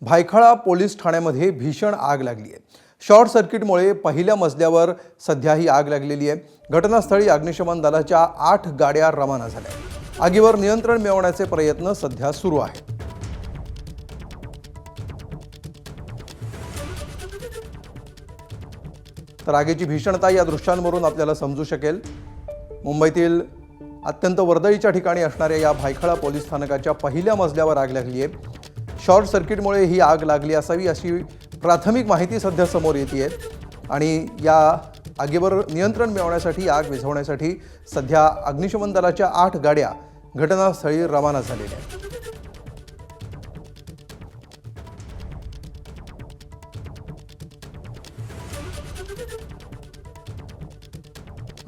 Byculla police ठाण्यामध्ये भीषण आग लागली आहे। शॉर्ट सर्किटमुळे पहिल्या मजल्यावर सध्या ही आग लागलेली आहे। घटनास्थळी अग्निशमन दलाच्या 8 गाड्या रवाना झाल्या। आगीवर नियंत्रण मिळवण्याचे प्रयत्न सध्या सुरू आहेत। तर आगीची भीषणता या दृश्यांवरून आपल्याला समजू शकेल। मुंबईतील अत्यंत वर्दळीच्या ठिकाणी असणाऱ्या या भायखळा पोलीस स्थानकाच्या पहिल्या मजल्यावर आग लागली आहे। शॉर्ट सर्किटमुळे ही आग लागली असावी अशी प्राथमिक माहिती सध्या समोर येते आणि या आगीवर नियंत्रण मिळवण्यासाठी, आग विझवण्यासाठी सध्या अग्निशमन दलाच्या 8 गाड्या घटनास्थळी रवाना झालेल्या आहेत।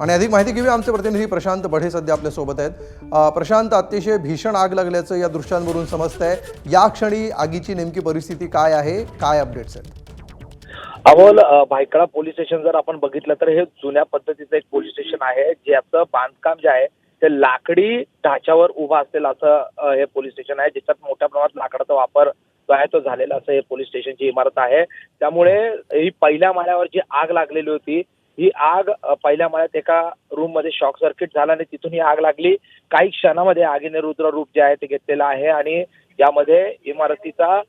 आणि अधिक माहिती घेऊया, आमचे प्रतिनिधी प्रशांत बढे सध्या आपल्या सोबत आहेत। प्रशांत, अतिशय भीषण आग लागल्याचं या दृश्यांवरून समजतंय। या क्षणी आगीची नेमकी परिस्थिती काय आहे, काय अपडेट्स आहेत? अमोल, भायखळा पोलीस स्टेशन जर आपण बघितलं तर हे जुन्या पद्धतीचं एक पोलीस स्टेशन आहे, ज्याचं बांधकाम जे आहे ते लाकडी ढाच्यावर उभं असलेलं असं हे पोलीस स्टेशन आहे, ज्याच्यात मोठ्या प्रमाणात लाकडाचा वापर जो आहे तो झालेला असं हे पोलीस स्टेशनची इमारत आहे। त्यामुळे ही पहिल्या माळ्यावर जी आग लागलेली होती, ही आग पहिल्या माळ्यात एका रूम मध्ये शॉर्ट सर्किट झाला आणि तिथून ही आग लागली। काही क्षणामध्ये आगीने रुद्र रूप जे आहे ते घेतलेलं आहे आणि यामध्ये इमारतीचा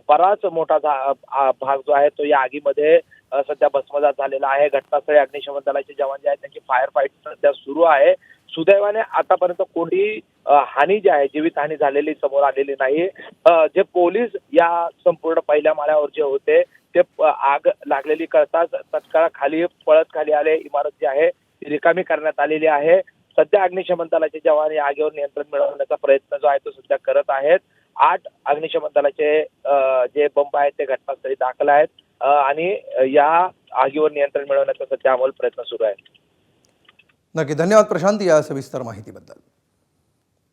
बराच मोठा भाग जो आहे तो या आगीमध्ये सध्या भस्मसात झालेला आहे। घटनास्थळी अग्निशमन दलाचे जवान जे आहेत त्यांची फायर फाईट सध्या सुरू आहे। सुदैवाने आतापर्यंत कोणी हानी जी आहे, जीवितहानी झालेली समोर आलेली नाही। जे पोलीस या संपूर्ण पहिल्या माळ्यावर जे होते ते आग लागलेली कळताच तत्काळ खाली पळत खाली आले। इमारत जी आहे ती रिकामी करण्यात आलेली आहे। सध्या अग्निशमन दलाचे जवान या आगीवर नियंत्रण मिळवण्याचा प्रयत्न जो आहे तो सध्या करत आहेत। 8 अग्निशमन दलाचे जे बंब आहेत ते घटनास्थळी दाखल आहेत आणि या आगीवर नियंत्रण मिळवण्याचा सध्या अमोल प्रयत्न सुरू आहे। नक्की, धन्यवाद प्रशांत या सविस्तर माहितीबद्दल।